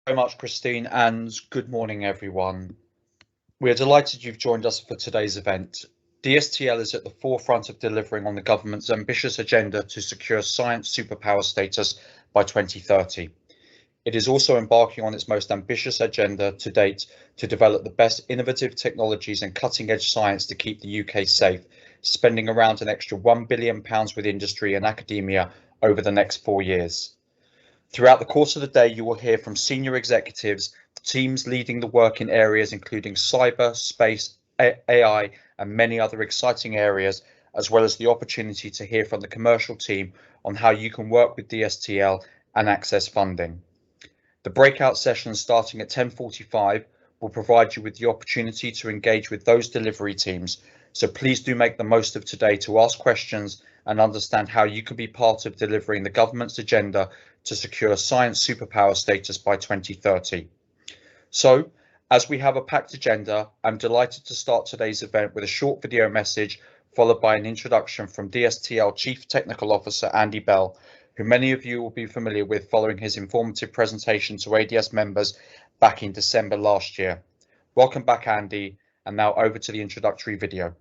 Very much, Christine, and good morning, everyone. We are delighted you've joined us for today's event. Dstl is at the forefront of delivering on the government's ambitious agenda to secure science superpower status by 2030. It is also embarking on its most ambitious agenda to date to develop the best innovative technologies and cutting-edge science to keep the UK safe, spending around an extra £1 billion with industry and academia over the next 4 years. Throughout the course of the day, you will hear from senior executives, teams leading the work in areas including cyber, space, AI, and many other exciting areas, as well as the opportunity to hear from the commercial team on how you can work with Dstl and access funding. The breakout sessions starting at 10:45 will provide you with the opportunity to engage with those delivery teams. So please do make the most of today to ask questions and understand how you can be part of delivering the government's agenda to secure science superpower status by 2030. So, as we have a packed agenda, I'm delighted to start today's event with a short video message followed by an introduction from Dstl Chief Technical Officer Andy Bell, who many of you will be familiar with following his informative presentation to ADS members back in December last year. Welcome back, Andy, and now over to the introductory video.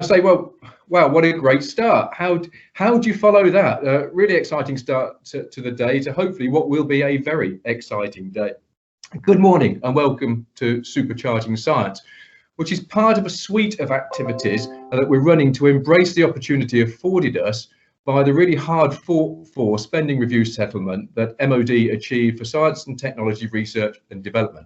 Say, well, wow, what a great start. How do you follow that? Really exciting start to the day, to hopefully what will be a very exciting day. Good morning and welcome to Supercharging Science, which is part of a suite of activities that we're running to embrace the opportunity afforded us by the really hard fought for spending review settlement that MOD achieved for science and technology research and development.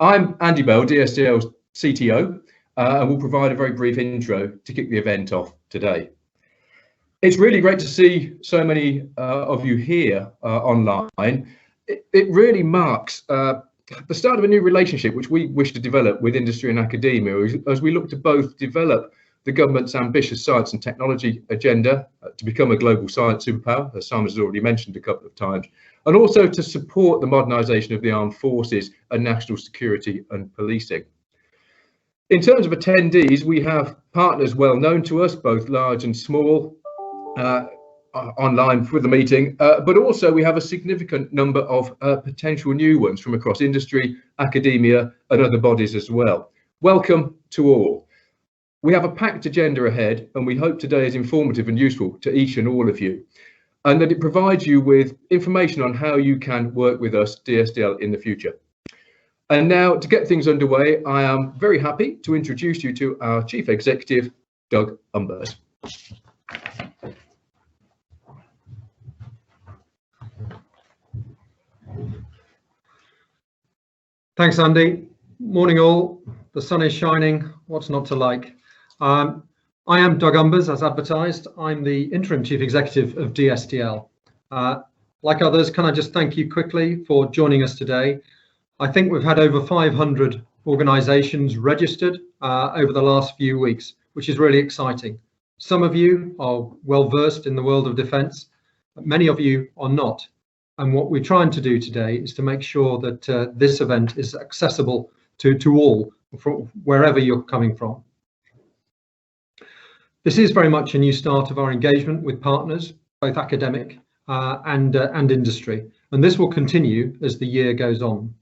I'm Andy Bell, Dstl CTO, and we'll provide a very brief intro to kick the event off today. It's really great to see so many of you here online. It really marks the start of a new relationship which we wish to develop with industry and academia as we look to both develop the government's ambitious science and technology agenda to become a global science superpower, as Simon has already mentioned a couple of times, and also to support the modernisation of the armed forces and national security and policing. In terms of attendees, we have partners well known to us, both large and small, online for the meeting, but also we have a significant number of potential new ones from across industry, academia and other bodies as well. Welcome to all. We have a packed agenda ahead and we hope today is informative and useful to each and all of you, and that it provides you with information on how you can work with us, Dstl, in the future. And now, to get things underway, I am very happy to introduce you to our Chief Executive, Doug Umbers. Thanks, Andy. Morning all. The sun is shining. What's not to like? I am Doug Umbers, as advertised. I'm the Interim Chief Executive of Dstl. Like others, can I just thank you quickly for joining us today? I think we've had over 500 organisations registered over the last few weeks, which is really exciting. Some of you are well versed in the world of defence, but many of you are not. And what we're trying to do today is to make sure that this event is accessible to all, from wherever you're coming from. This is very much a new start of our engagement with partners, both academic and industry, and this will continue as the year goes on.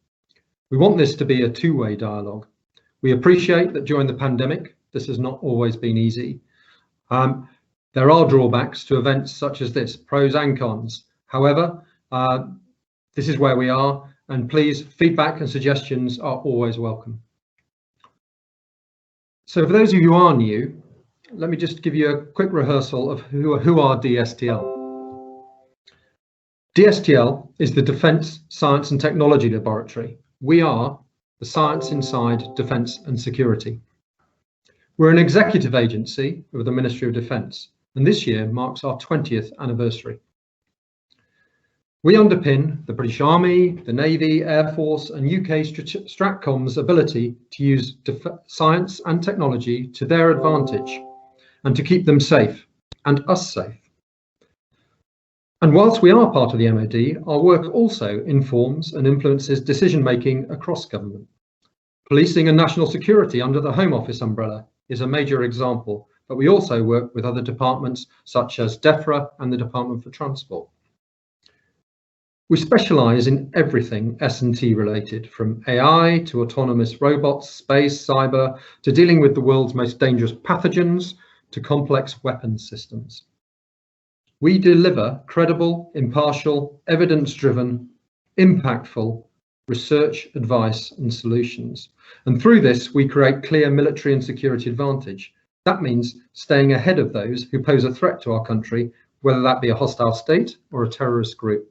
We want this to be a two-way dialogue. We appreciate that during the pandemic, this has not always been easy. There are drawbacks to events such as this, pros and cons. However, this is where we are, and please, feedback and suggestions are always welcome. So for those of you who are new, let me just give you a quick rehearsal of who are Dstl. Dstl is the Defence Science and Technology Laboratory. We are the science inside defence and security. We're an executive agency of the Ministry of Defence, and this year marks our 20th anniversary. We underpin the British Army, the Navy, Air Force and UK Stratcom's ability to use science and technology to their advantage and to keep them safe and us safe. And whilst we are part of the MOD, our work also informs and influences decision-making across government. Policing and national security under the Home Office umbrella is a major example, but we also work with other departments such as DEFRA and the Department for Transport. We specialise in everything S&T related, from AI to autonomous robots, space, cyber, to dealing with the world's most dangerous pathogens, to complex weapons systems. We deliver credible, impartial, evidence-driven, impactful research, advice and solutions. And through this, we create clear military and security advantage. That means staying ahead of those who pose a threat to our country, whether that be a hostile state or a terrorist group.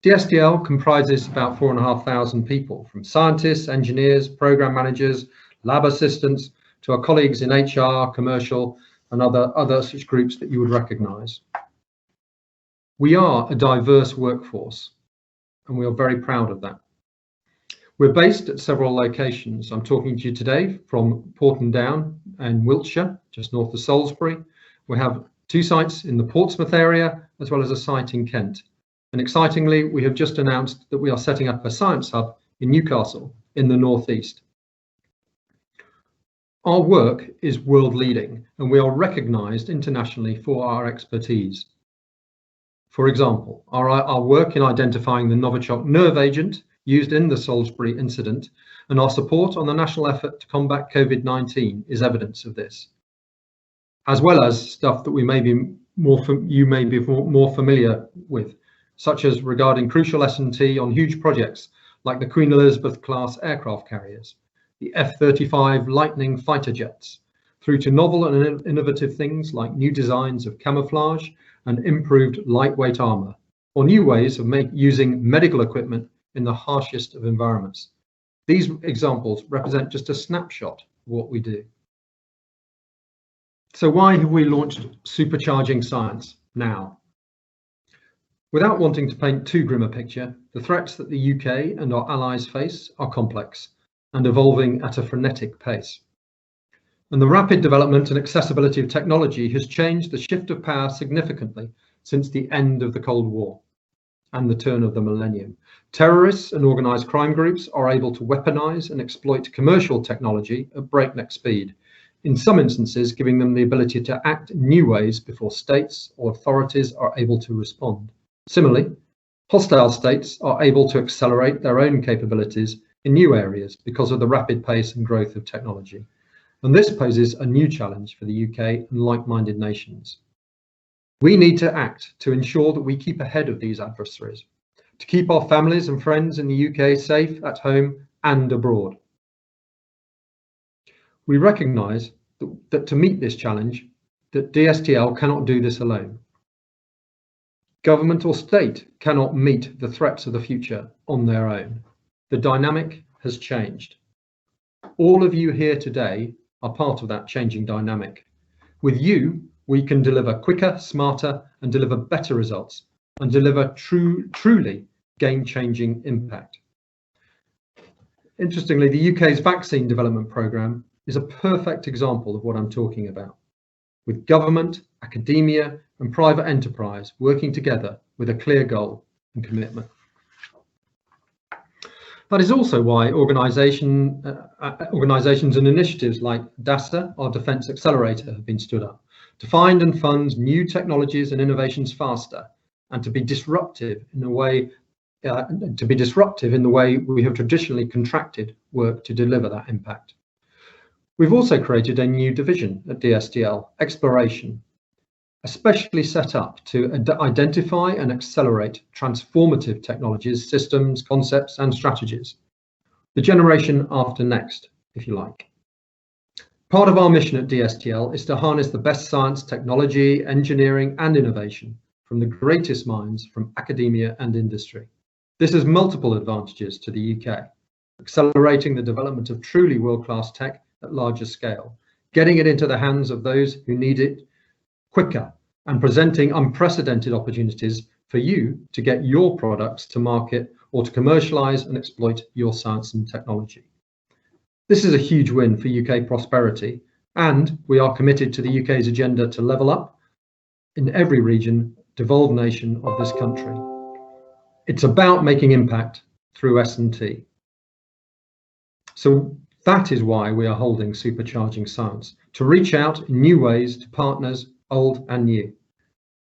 Dstl comprises about 4,500 people, from scientists, engineers, program managers, lab assistants, to our colleagues in HR, commercial, and other such groups that you would recognise. We are a diverse workforce, and we are very proud of that. We're based at several locations. I'm talking to you today from Porton Down in Wiltshire, just north of Salisbury. We have 2 sites in the Portsmouth area, as well as a site in Kent. And excitingly, we have just announced that we are setting up a science hub in Newcastle in the northeast. Our work is world leading, and we are recognised internationally for our expertise. For example, our work in identifying the Novichok nerve agent used in the Salisbury incident and our support on the national effort to combat COVID-19 is evidence of this, as well as stuff that you may be more familiar with, such as regarding crucial S&T on huge projects like the Queen Elizabeth class aircraft carriers, the F-35 Lightning fighter jets, through to novel and innovative things like new designs of camouflage and improved lightweight armour, or new ways of using medical equipment in the harshest of environments. These examples represent just a snapshot of what we do. So why have we launched Supercharging Science now? Without wanting to paint too grim a picture, the threats that the UK and our allies face are complex and evolving at a frenetic pace. And the rapid development and accessibility of technology has changed the shift of power significantly since the end of the Cold War and the turn of the millennium. Terrorists and organised crime groups are able to weaponize and exploit commercial technology at breakneck speed, in some instances giving them the ability to act in new ways before states or authorities are able to respond. Similarly, hostile states are able to accelerate their own capabilities in new areas because of the rapid pace and growth of technology. And this poses a new challenge for the UK and like-minded nations. We need to act to ensure that we keep ahead of these adversaries, to keep our families and friends in the UK safe at home and abroad. We recognise that to meet this challenge, that Dstl cannot do this alone. Government or state cannot meet the threats of the future on their own. The dynamic has changed. All of you here today are part of that changing dynamic. With you, we can deliver quicker, smarter, and deliver better results, and deliver truly game-changing impact. Interestingly, the UK's vaccine development programme is a perfect example of what I'm talking about, with government, academia, and private enterprise working together with a clear goal and commitment. That is also why organisations and initiatives like Dstl, our Defence Accelerator, have been stood up to find and fund new technologies and innovations faster, and to be disruptive in a way to be disruptive in the way we have traditionally contracted work to deliver that impact. We've also created a new division at Dstl, Exploration, especially set up to identify and accelerate transformative technologies, systems, concepts, and strategies. The generation after next, if you like. Part of our mission at Dstl is to harness the best science, technology, engineering, and innovation from the greatest minds from academia and industry. This has multiple advantages to the UK, accelerating the development of truly world-class tech at larger scale, getting it into the hands of those who need it quicker, and presenting unprecedented opportunities for you to get your products to market or to commercialize and exploit your science and technology. This is a huge win for UK prosperity, and we are committed to the UK's agenda to level up in every region, devolved nation of this country. It's about making impact through S&T. So that is why we are holding Supercharging Science, to reach out in new ways to partners, old and new.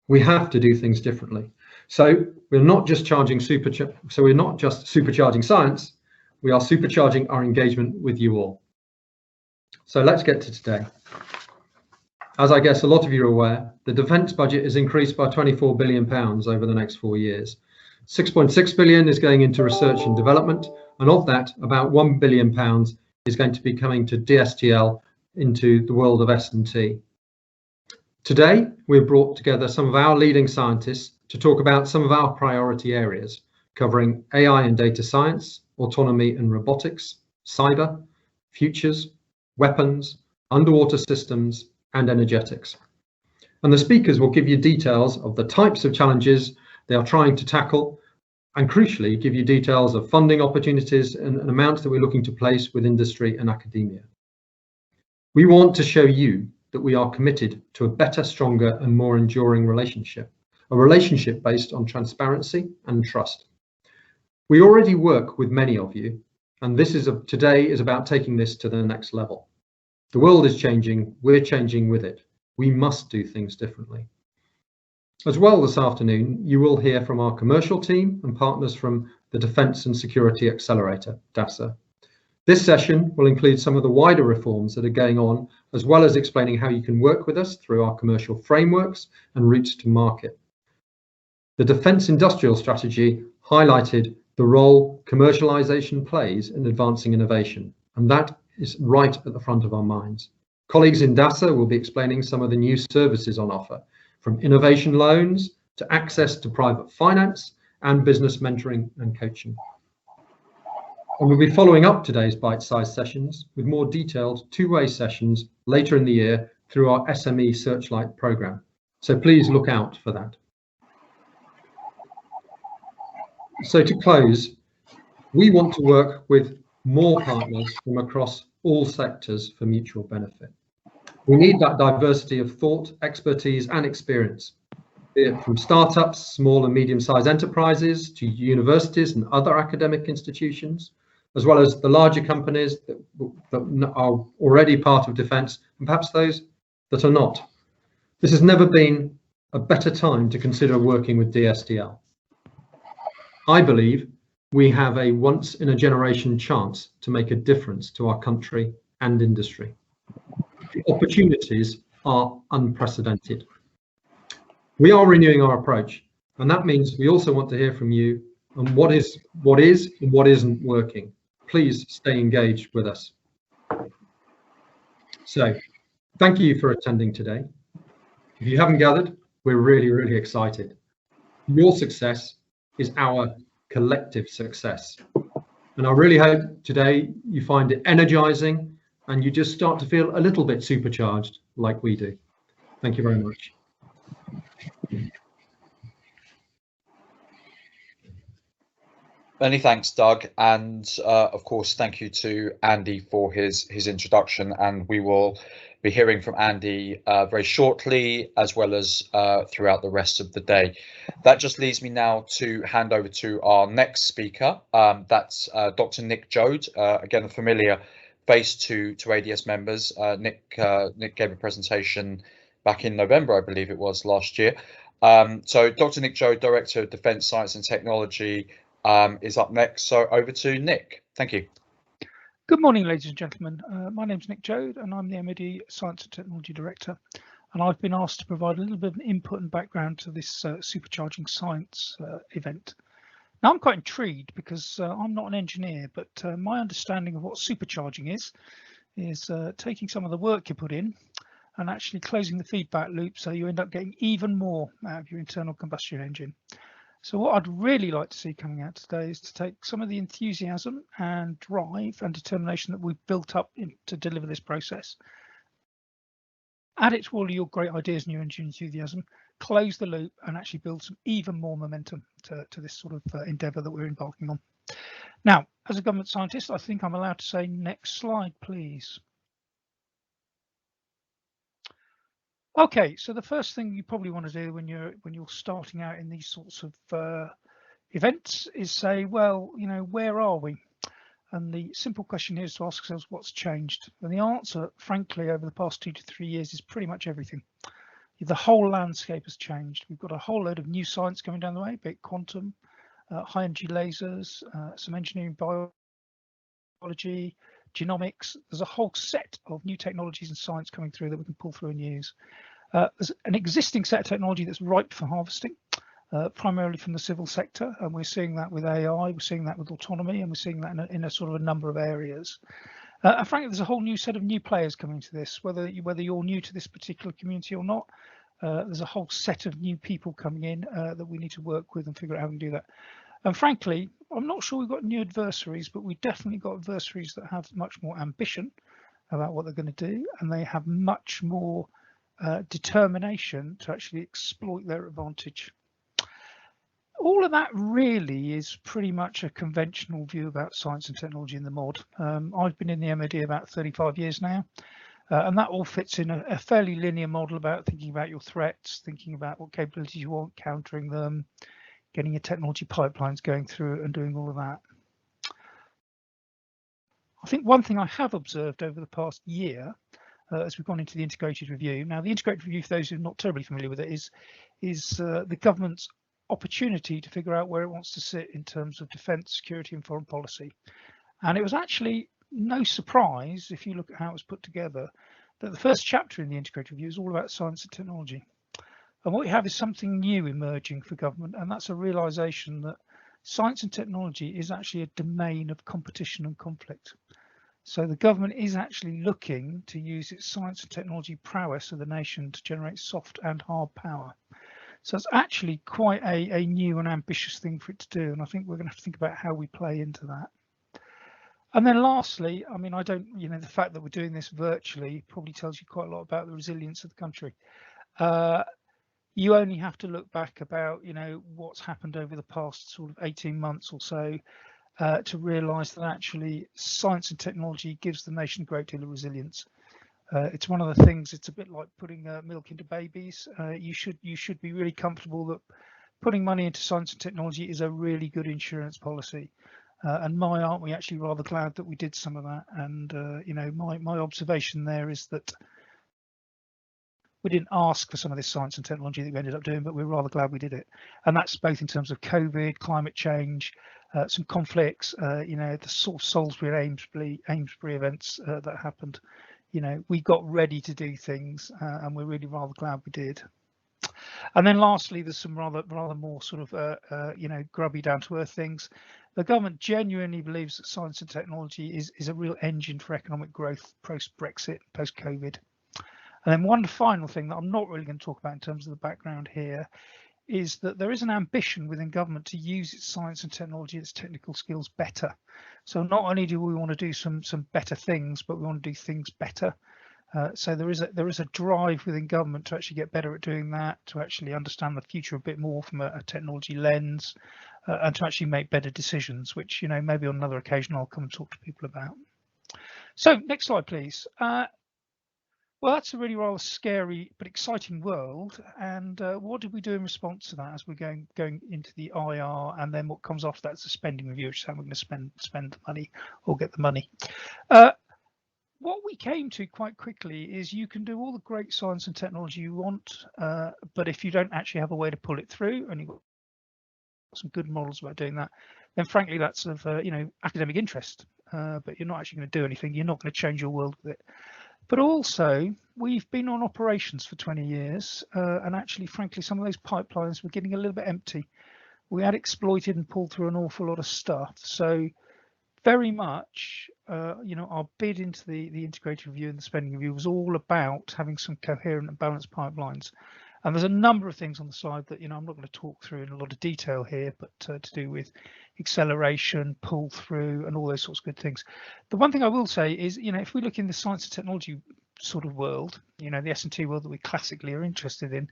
We have to do things differently. So we're not just supercharging science, we are supercharging our engagement with you all. So let's get to today. As I guess a lot of you are aware, the defence budget is increased by £24 billion over the next 4 years. 6.6 billion is going into research and development, and of that, about £1 billion is going to be coming to Dstl into the world of S&T. Today, we've brought together some of our leading scientists to talk about some of our priority areas, covering AI and data science, autonomy and robotics, cyber, futures, weapons, underwater systems, and energetics. And the speakers will give you details of the types of challenges they are trying to tackle, and crucially, give you details of funding opportunities and amounts that we're looking to place with industry and academia. We want to show you that we are committed to a better, stronger, and more enduring relationship, a relationship based on transparency and trust. We already work with many of you, and today is about taking this to the next level. The world is changing, we're changing with it. We must do things differently. As well, this afternoon, you will hear from our commercial team and partners from the Defence and Security Accelerator, DASA. This session will include some of the wider reforms that are going on, as well as explaining how you can work with us through our commercial frameworks and routes to market. The Defence Industrial Strategy highlighted the role commercialisation plays in advancing innovation, and that is right at the front of our minds. Colleagues in DASA will be explaining some of the new services on offer, from innovation loans to access to private finance and business mentoring and coaching. And we'll be following up today's bite-sized sessions with more detailed two-way sessions later in the year through our SME Searchlight programme. So please look out for that. So to close, we want to work with more partners from across all sectors for mutual benefit. We need that diversity of thought, expertise and experience, be it from startups, small and medium-sized enterprises, to universities and other academic institutions, as well as the larger companies that are already part of defence, and perhaps those that are not. This has never been a better time to consider working with Dstl. I believe we have a once-in-a-generation chance to make a difference to our country and industry. The opportunities are unprecedented. We are renewing our approach, and that means we also want to hear from you on what is and what isn't working. Please stay engaged with us. So, thank you for attending today. If you haven't gathered, we're really, really excited. Your success is our collective success. And I really hope today you find it energizing and you just start to feel a little bit supercharged like we do. Thank you very much. Many thanks, Doug, and of course, thank you to Andy for his introduction, and we will be hearing from Andy very shortly, as well as throughout the rest of the day. That just leaves me now to hand over to our next speaker. That's Dr. Nick Joad, again a familiar face to ADS members. Nick gave a presentation back in November, I believe it was, last year. So Dr. Nick Joad, Director of Defence Science and Technology, is up next. So over to Nick. Thank you. Good morning, ladies and gentlemen. My name's Nick Joad, and I'm the MOD Science and Technology Director. And I've been asked to provide a little bit of input and background to this Supercharging Science event. Now, I'm quite intrigued because I'm not an engineer, but my understanding of what supercharging is taking some of the work you put in and actually closing the feedback loop so you end up getting even more out of your internal combustion engine. So what I'd really like to see coming out today is to take some of the enthusiasm and drive and determination that we've built up to deliver this process, add it to all of your great ideas and your enthusiasm, close the loop and actually build some even more momentum to this sort of endeavour that we're embarking on. Now, as a government scientist, I think I'm allowed to say next slide, please. Okay, so the first thing you probably want to do when you're starting out in these sorts of events is say, well, you know, where are we? And the simple question here is to ask ourselves what's changed. And the answer, frankly, over the past 2 to 3 years is pretty much everything. The whole landscape has changed. We've got a whole load of new science coming down the way, be it quantum, high energy lasers, some engineering, biology, genomics. There's a whole set of new technologies and science coming through that we can pull through and use. There's an existing set of technology that's ripe for harvesting, primarily from the civil sector, and we're seeing that with AI, we're seeing that with autonomy, and we're seeing that in a sort of a number of areas. And frankly, there's a whole new set of new players coming to this, whether you're new to this particular community or not. There's a whole set of new people coming in that we need to work with and figure out how we can do that. And frankly, I'm not sure we've got new adversaries, but we've definitely got adversaries that have much more ambition about what they're going to do, and they have much more determination to actually exploit their advantage. All of that really is pretty much a conventional view about science and technology in the mod. I've been in the MOD about 35 years now, and that all fits in a fairly linear model about thinking about your threats, thinking about what capabilities you want, countering them, getting your technology pipelines going through and doing all of that. I think one thing I have observed over the past year, as we've gone into the integrated review. Now, the integrated review, for those who are not terribly familiar with it, is the government's opportunity to figure out where it wants to sit in terms of defence, security and foreign policy. And it was actually no surprise, if you look at how it was put together, that the first chapter in the integrated review is all about science and technology. And what we have is something new emerging for government, and that's a realisation that science and technology is actually a domain of competition and conflict. So the government is actually looking to use its science and technology prowess of the nation to generate soft and hard power. So it's actually quite a new and ambitious thing for it to do, and I think we're going to have to think about how we play into that. And then lastly, I mean, the fact that we're doing this virtually probably tells you quite a lot about the resilience of the country. You only have to look back about, what's happened over the past sort of 18 months or so to realise that actually science and technology gives the nation a great deal of resilience. It's one of the things, it's a bit like putting milk into babies. You should be really comfortable that putting money into science and technology is a really good insurance policy. And aren't we actually rather glad that we did some of that? And my observation there is that we didn't ask for some of this science and technology that we ended up doing, but we're rather glad we did it. And that's both in terms of COVID, climate change, some conflicts, the sort of Salisbury and Amesbury events that happened. We got ready to do things, and we're really rather glad we did. And then lastly, there's some rather more sort of grubby, down to earth things. The government genuinely believes that science and technology is a real engine for economic growth post Brexit, post COVID. And then one final thing that I'm not really going to talk about in terms of the background here is that there is an ambition within government to use its science and technology, its technical skills better. So not only do we want to do some better things, but we want to do things better. So there is a drive within government to actually get better at doing that, to actually understand the future a bit more from a technology lens, and to actually make better decisions, which maybe on another occasion I'll come and talk to people about. So next slide, please. Well, that's a really rather scary but exciting world. And what did we do in response to that as we're going into the IR, and then what comes after that is the spending review, which is how we're going to spend the money or get the money. What we came to quite quickly is you can do all the great science and technology you want, but if you don't actually have a way to pull it through, and you've got some good models about doing that, then frankly that's of academic interest, but you're not actually going to do anything. You're not going to change your world with it. But also, we've been on operations for 20 years, and actually, frankly, some of those pipelines were getting a little bit empty. We had exploited and pulled through an awful lot of stuff. So very much, our bid into the integrated review and the spending review was all about having some coherent and balanced pipelines. And there's a number of things on the slide that, I'm not going to talk through in a lot of detail here, but to do with acceleration, pull through, and all those sorts of good things. The one thing I will say is, if we look in the science and technology sort of world, the S&T world that we classically are interested in,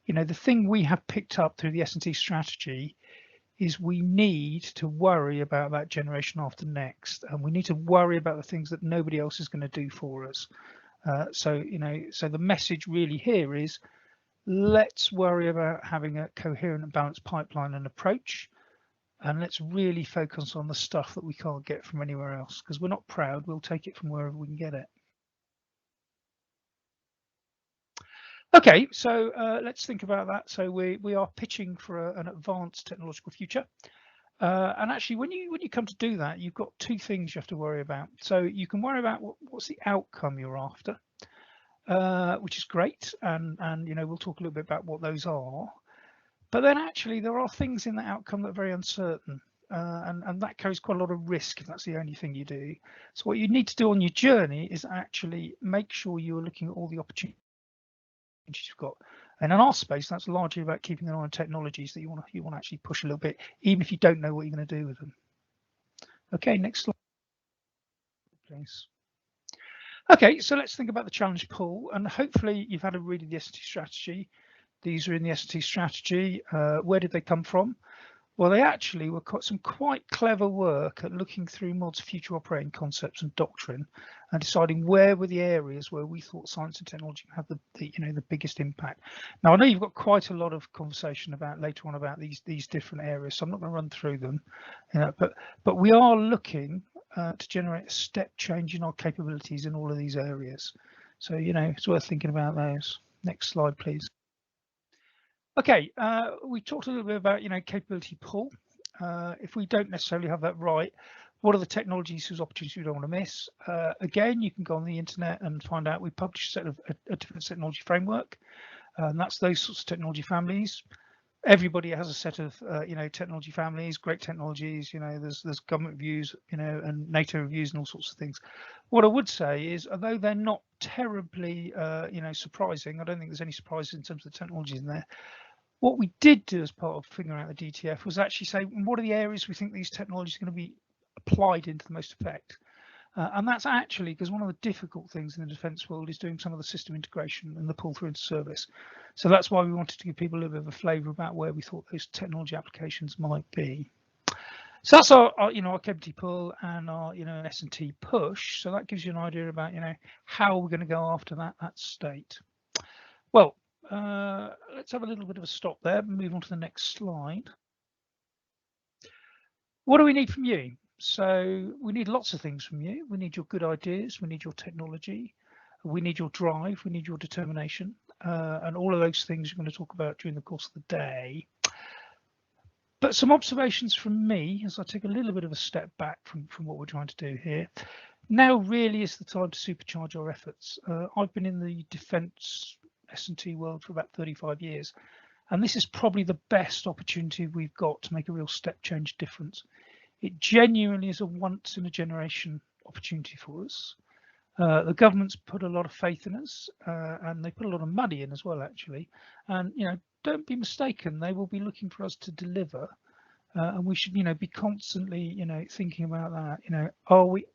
the thing we have picked up through the S&T strategy is we need to worry about that generation after next, and we need to worry about the things that nobody else is going to do for us. So the message really here is, let's worry about having a coherent and balanced pipeline and approach, and let's really focus on the stuff that we can't get from anywhere else, because we're not proud. We'll take it from wherever we can get it. Okay, so let's think about that. So we are pitching for an advanced technological future, and actually, when you come to do that, you've got two things you have to worry about. So you can worry about what's the outcome you're after, which is great, and we'll talk a little bit about what those are. But then actually, there are things in that outcome that are very uncertain, and that carries quite a lot of risk if that's the only thing you do. So what you need to do on your journey is actually make sure you're looking at all the opportunities you've got, and in our space that's largely about keeping an eye on technologies that you want to actually push a little bit, even if you don't know what you're going to do with them. Okay, next slide please. Okay, so let's think about the challenge pool, and hopefully you've had a read of the S&T strategy. These are in the S&T strategy. Where did they come from? Well, they actually were some quite clever work at looking through MOD's future operating concepts and doctrine, and deciding where were the areas where we thought science and technology had the biggest impact. Now, I know you've got quite a lot of conversation later on about these different areas, so I'm not going to run through them. But we are looking to generate a step change in our capabilities in all of these areas. So it's worth thinking about those. Next slide, please. Okay, we talked a little bit about capability pull. If we don't necessarily have that right, what are the technologies whose opportunities we don't want to miss? Again, you can go on the internet and find out. We publish a set of a different technology framework, and that's those sorts of technology families. Everybody has a set of technology families, great technologies. There's government reviews, and NATO reviews and all sorts of things. What I would say is, although they're not terribly surprising, I don't think there's any surprises in terms of the technologies in there. What we did do as part of figuring out the DTF was actually say, what are the areas we think these technologies are going to be applied into the most effect? And that's actually because one of the difficult things in the defence world is doing some of the system integration and the pull through into service. So that's why we wanted to give people a little bit of a flavour about where we thought those technology applications might be. So that's our capability pull and our S&T push. So that gives you an idea about how we're going to go after that state. Well, let's have a little bit of a stop there and move on to the next slide. What do we need from you? So we need lots of things from you. We need your good ideas, we need your technology, we need your drive, we need your determination, and all of those things we're going to talk about during the course of the day. But some observations from me as I take a little bit of a step back from what we're trying to do here. Now really is the time to supercharge our efforts. I've been in the defence S&T world for about 35 years, and this is probably the best opportunity we've got to make a real step change difference. It genuinely is a once in a generation opportunity for us. The government's put a lot of faith in us, and they put a lot of money in as well, actually. And don't be mistaken, they will be looking for us to deliver, and we should be constantly thinking about that. Are we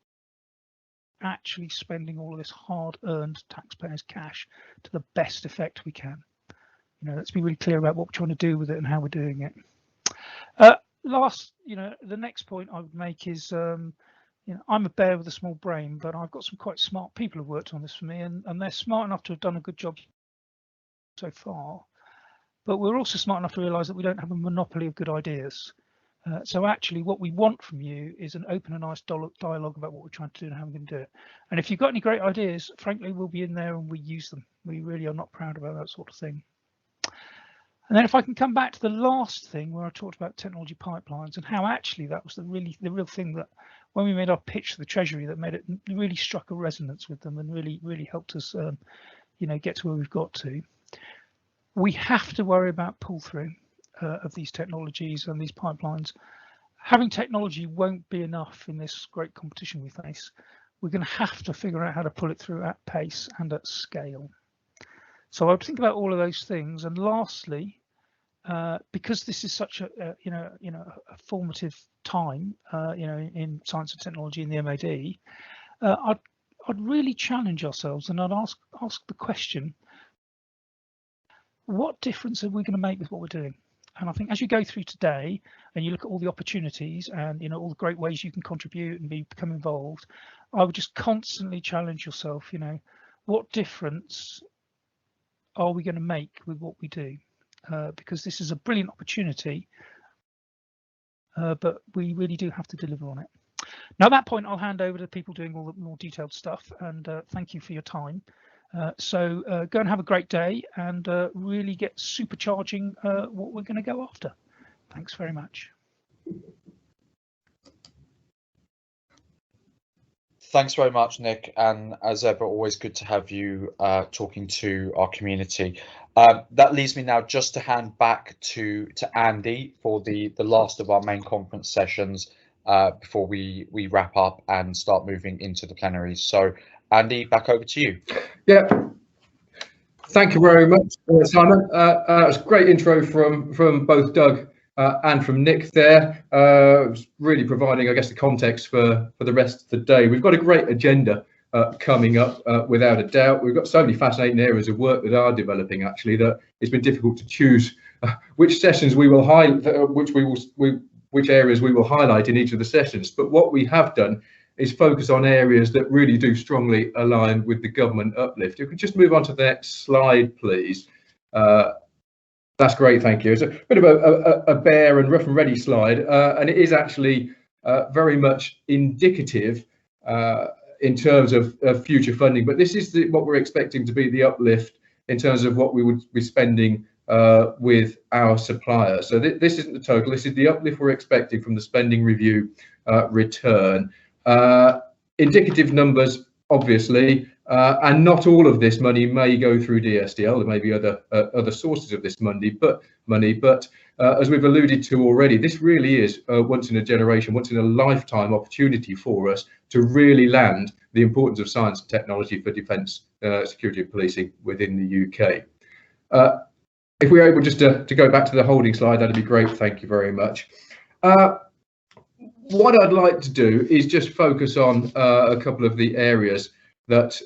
actually spending all of this hard-earned taxpayers' cash to the best effect we can? Let's be really clear about what we're trying to do with it and how we're doing it. The next point I would make is, I'm a bear with a small brain, but I've got some quite smart people who've worked on this for me, and they're smart enough to have done a good job so far. But we're also smart enough to realise that we don't have a monopoly of good ideas. So actually, what we want from you is an open and honest dialogue about what we're trying to do and how we're going to do it. And if you've got any great ideas, frankly, we'll be in there and we use them. We really are not proud about that sort of thing. And then if I can come back to the last thing where I talked about technology pipelines and how actually that was the real thing that when we made our pitch to the Treasury that made it really struck a resonance with them and really helped us get to where we've got to. We have to worry about pull through of these technologies and these pipelines. Having technology won't be enough in this great competition we face. We're going to have to figure out how to pull it through at pace and at scale. So I would think about all of those things. And lastly, because this is such a formative time, in science and technology in the MOD, I'd really challenge ourselves, and I'd ask the question: what difference are we going to make with what we're doing? And I think as you go through today and you look at all the opportunities and all the great ways you can contribute and become involved, I would just constantly challenge yourself. What difference are we going to make with what we do? Because this is a brilliant opportunity, but we really do have to deliver on it. Now, at that point, I'll hand over to people doing all the more detailed stuff, and thank you for your time. So go and have a great day and really get supercharging what we're going to go after. Thanks very much. Thanks very much, Nick, and as ever, always good to have you talking to our community. That leaves me now just to hand back to Andy for the last of our main conference sessions before we wrap up and start moving into the plenaries. So, Andy, back over to you. Yeah, thank you very much, Simon. That was a great intro from both Doug and from Nick there. Really providing, I guess, the context for the rest of the day. We've got a great agenda coming up, without a doubt. We've got so many fascinating areas of work that are developing, actually, that it's been difficult to choose which sessions we will highlight, which areas we will highlight in each of the sessions. But what we have done is focus on areas that really do strongly align with the government uplift. You could just move on to the next slide, please. That's great, thank you. It's a bit of a bare and rough and ready slide, and it is actually very much indicative in terms of future funding. But this is what we're expecting to be the uplift in terms of what we would be spending with our suppliers. So this isn't the total, this is the uplift we're expecting from the spending review return. Indicative numbers, obviously, and not all of this money may go through Dstl. There may be other sources of this money, but as we've alluded to already, this really is once in a generation, once in a lifetime opportunity for us to really land the importance of science and technology for defence, security and policing within the UK. If we're able just to go back to the holding slide, that'd be great. Thank you very much. What I'd like to do is just focus on a couple of the areas that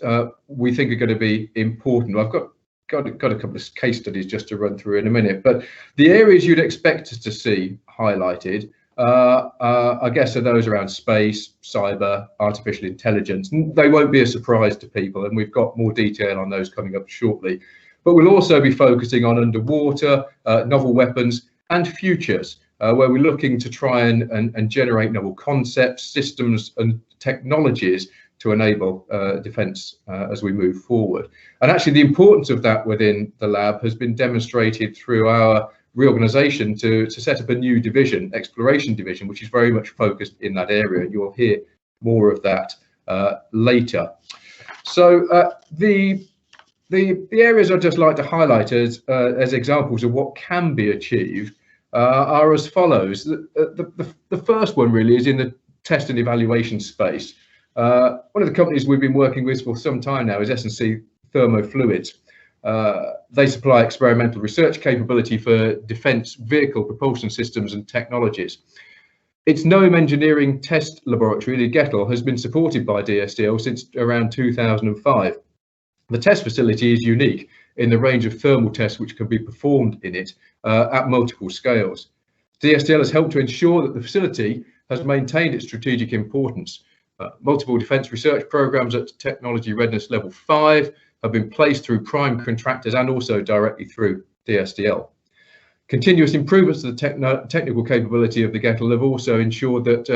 we think are going to be important. I've got a couple of case studies just to run through in a minute, but the areas you'd expect us to see highlighted, I guess, are those around space, cyber, artificial intelligence. They won't be a surprise to people, and we've got more detail on those coming up shortly. But we'll also be focusing on underwater, novel weapons, and futures, where we're looking to try and generate novel concepts, systems, and technologies to enable defence as we move forward. And actually, the importance of that within the lab has been demonstrated through our reorganisation to set up a new division, exploration division, which is very much focused in that area. And you'll hear more of that later. So the areas I'd just like to highlight as examples of what can be achieved are as follows. The first one really is in the test and evaluation space. One of the companies we've been working with for some time now is S&C Thermofluids. They supply experimental research capability for defence vehicle propulsion systems and technologies. Its NOAM engineering test laboratory, the Dstl, has been supported by Dstl since around 2005. The test facility is unique in the range of thermal tests which can be performed in it at multiple scales. Dstl has helped to ensure that the facility has maintained its strategic importance. Multiple defence research programmes at technology readiness level 5 have been placed through prime contractors and also directly through Dstl. Continuous improvements to the technical capability of the Dstl have also ensured that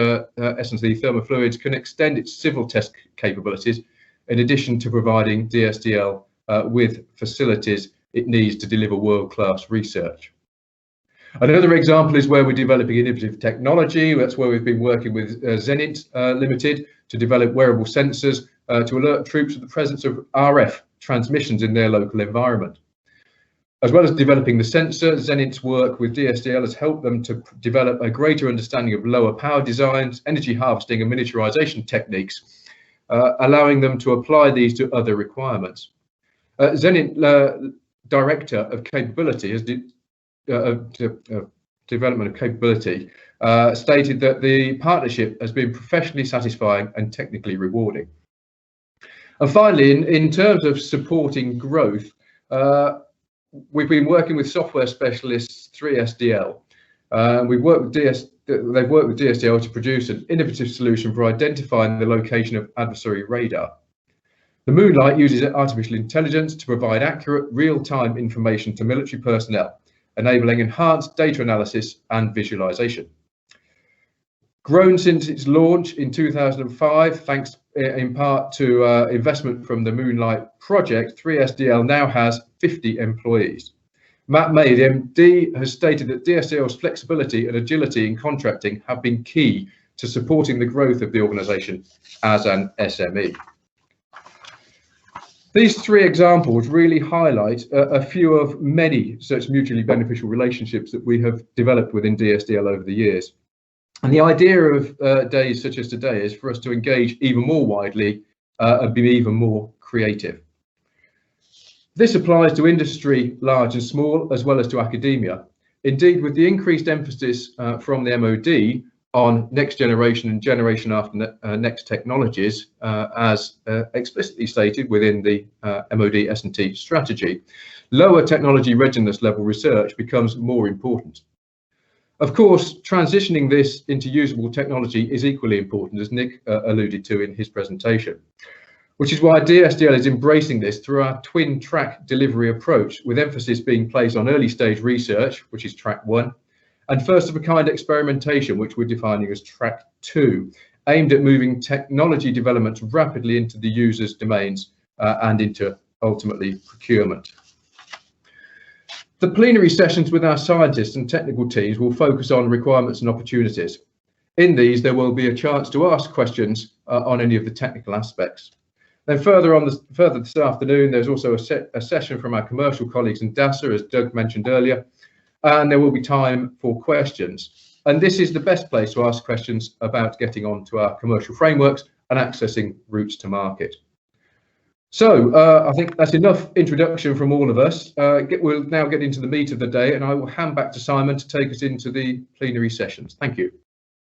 S&C Thermofluids can extend its civil test capabilities in addition to providing Dstl with facilities it needs to deliver world-class research. Another example is where we're developing innovative technology. That's where we've been working with Zenit Limited to develop wearable sensors to alert troops of the presence of RF transmissions in their local environment. As well as developing the sensor, Zenit's work with Dstl has helped them to develop a greater understanding of lower power designs, energy harvesting and miniaturization techniques, allowing them to apply these to other requirements. Zenit Director of Capability, Development of Capability, stated that the partnership has been professionally satisfying and technically rewarding. And finally, in terms of supporting growth, we've been working with software specialists 3SDL. They've worked with Dstl to produce an innovative solution for identifying the location of adversary radar. The Moonlight uses artificial intelligence to provide accurate, real-time information to military personnel, enabling enhanced data analysis and visualization. Grown since its launch in 2005, thanks in part to investment from the Moonlight project, 3SDL now has 50 employees. Matt May, the MD, has stated that Dstl's flexibility and agility in contracting have been key to supporting the growth of the organisation as an SME. These three examples really highlight a few of many such mutually beneficial relationships that we have developed within Dstl over the years. And the idea of days such as today is for us to engage even more widely and be even more creative. This applies to industry, large and small, as well as to academia. Indeed, with the increased emphasis from the MOD on next generation and generation after next technologies, as explicitly stated within the MOD S&T strategy, lower technology readiness level research becomes more important. Of course, transitioning this into usable technology is equally important, as Nick alluded to in his presentation, which is why Dstl is embracing this through our twin track delivery approach, with emphasis being placed on early stage research, which is track 1, and first of a kind experimentation, which we're defining as track 2, aimed at moving technology developments rapidly into the user's domains and into ultimately procurement. The plenary sessions with our scientists and technical teams will focus on requirements and opportunities. In these, there will be a chance to ask questions on any of the technical aspects. Then further this afternoon, there's also a session from our commercial colleagues in DASA, as Doug mentioned earlier, and there will be time for questions. And this is the best place to ask questions about getting onto our commercial frameworks and accessing routes to market. So I think that's enough introduction from all of us. We'll now get into the meat of the day, and I will hand back to Simon to take us into the plenary sessions. Thank you.